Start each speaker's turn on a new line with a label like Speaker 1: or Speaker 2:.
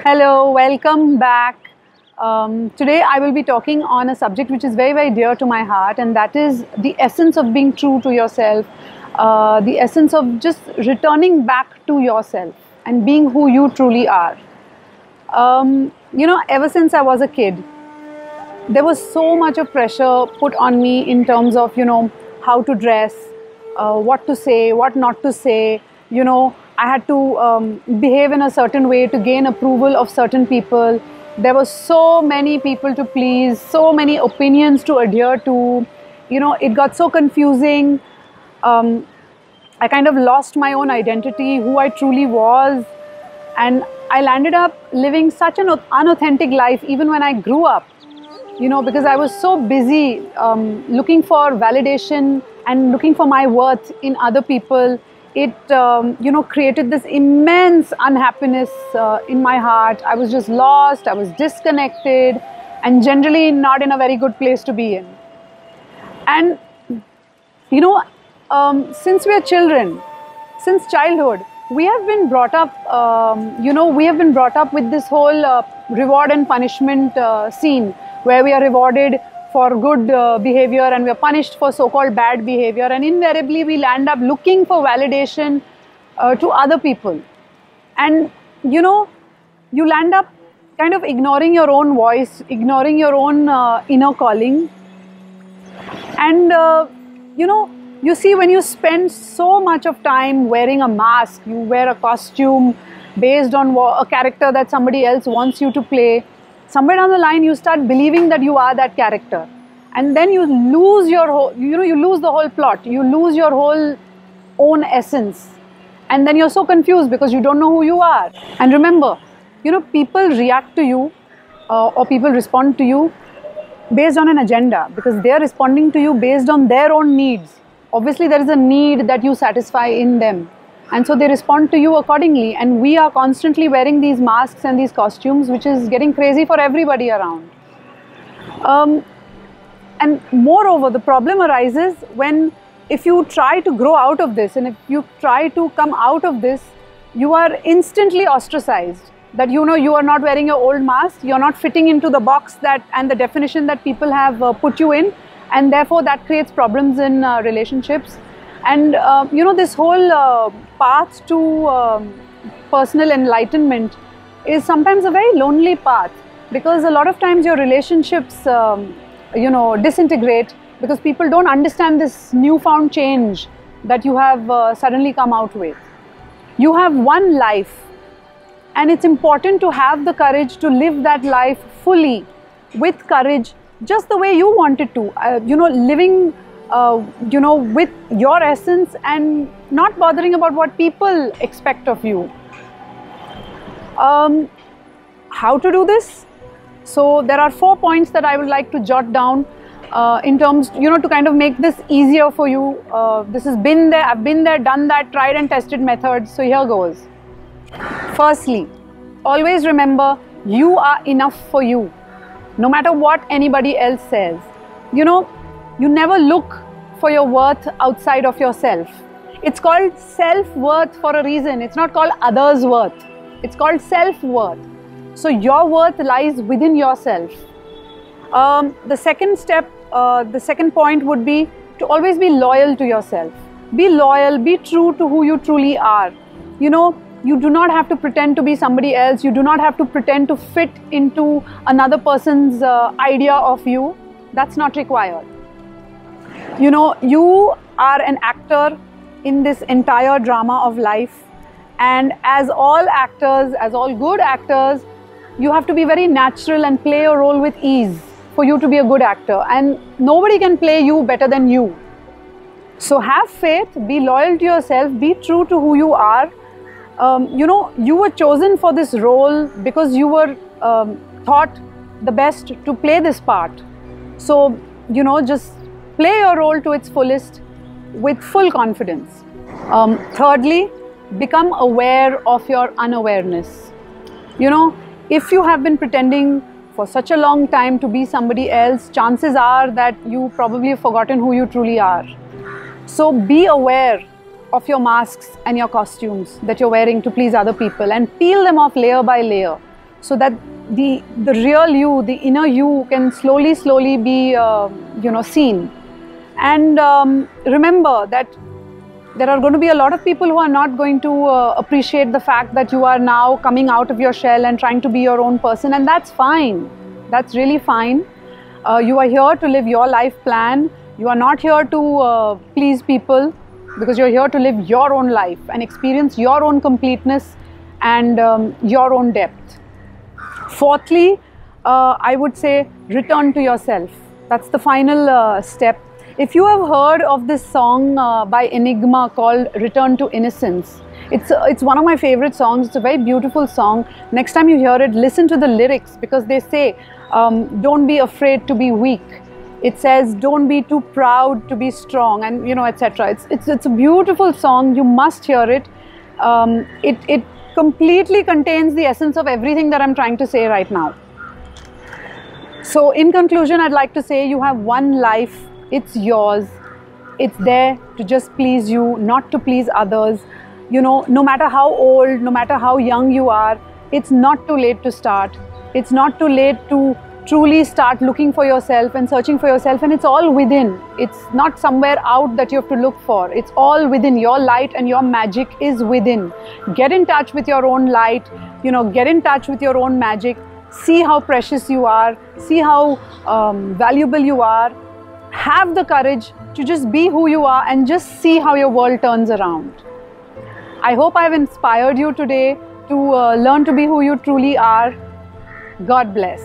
Speaker 1: Hello, welcome back. Today I will be talking on a subject which is very, very dear to my heart, and that is the essence of being true to yourself, the essence of just returning back to yourself and being who you truly are. Ever since I was a kid, there was so much of pressure put on me in terms of, how to dress, what to say, what not to say. I had to behave in a certain way to gain approval of certain people. There were so many people to please, so many opinions to adhere to. It got so confusing. I kind of lost my own identity, who I truly was. And I landed up living such an unauthentic life even when I grew up. Because I was so busy looking for validation and looking for my worth in other people. It, created this immense unhappiness in my heart. I was just lost, I was disconnected, and generally not in a very good place to be in. And, since we are children, since childhood, we have been brought up, with this whole reward and punishment scene, where we are rewarded for good behavior and we are punished for so-called bad behavior, and invariably we'll end up looking for validation to other people. And you'll end up kind of ignoring your own voice, ignoring your own inner calling. And you see, when you spend so much of time wearing a mask, you wear a costume based on a character that somebody else wants you to play, somewhere down the line you start believing that you are that character, and then you lose your whole, you lose the whole plot, you lose your whole own essence, and then you're so confused because you don't know who you are. And remember, people react to you or people respond to you based on an agenda, because they are responding to you based on their own needs. Obviously there is a need that you satisfy in them, and so they respond to you accordingly. And we are constantly wearing these masks and these costumes, which is getting crazy for everybody around. And moreover, the problem arises when, if you try to grow out of this and if you try to come out of this, you are instantly ostracized. That you are not wearing your old mask, you're not fitting into the box that and the definition that people have put you in, and therefore that creates problems in relationships. And this whole path to personal enlightenment is sometimes a very lonely path, because a lot of times your relationships disintegrate because people don't understand this newfound change that you have suddenly come out with. You have one life, and it's important to have the courage to live that life fully, with courage, just the way you want it to, living with your essence and not bothering about what people expect of you. How to do this? So there are 4 points that I would like to jot down in terms, to kind of make this easier for you. This has been there, I've been there, done that, tried and tested methods. So here goes. Firstly, always remember, you are enough for you, no matter what anybody else says. You never look for your worth outside of yourself. It's called self-worth for a reason. It's not called others' worth. It's called self-worth. So your worth lies within yourself. The second step, the second point would be to always be loyal to yourself. Be loyal, be true to who you truly are. You do not have to pretend to be somebody else. You do not have to pretend to fit into another person's idea of you. That's not required. You are an actor in this entire drama of life, and as all actors, as all good actors, you have to be very natural and play a role with ease for you to be a good actor, and nobody can play you better than you. So have faith, be loyal to yourself, be true to who you are. You were chosen for this role because you were thought the best to play this part. So, just play your role to its fullest with full confidence. Thirdly, become aware of your unawareness. If you have been pretending for such a long time to be somebody else, chances are that you probably have forgotten who you truly are. So be aware of your masks and your costumes that you're wearing to please other people, and peel them off layer by layer. so that the real you, the inner you, can slowly be seen. And remember that there are going to be a lot of people who are not going to appreciate the fact that you are now coming out of your shell and trying to be your own person, and that's fine. That's really fine. You are here to live your life plan. You are not here to please people, because you're here to live your own life and experience your own completeness and your own depth. Fourthly, I would say return to yourself. That's the final step. If you have heard of this song by Enigma called Return to Innocence, it's one of my favorite songs. It's a very beautiful song. Next time you hear it, listen to the lyrics, because they say, don't be afraid to be weak. It says, don't be too proud to be strong, and etc. It's a beautiful song. You must hear it. It completely contains the essence of everything that I'm trying to say right now. So in conclusion, I'd like to say, you have one life. It's yours. It's there to just please you, not to please others. No matter how old, no matter how young you are, it's not too late to start. It's not too late to truly start looking for yourself and searching for yourself, and it's all within. It's not somewhere out that you have to look for. It's all within. Your light and your magic is within. Get in touch with your own light, get in touch with your own magic. See how precious you are. See how valuable you are. Have the courage to just be who you are and just see how your world turns around. I hope I've inspired you today to learn to be who you truly are. God bless.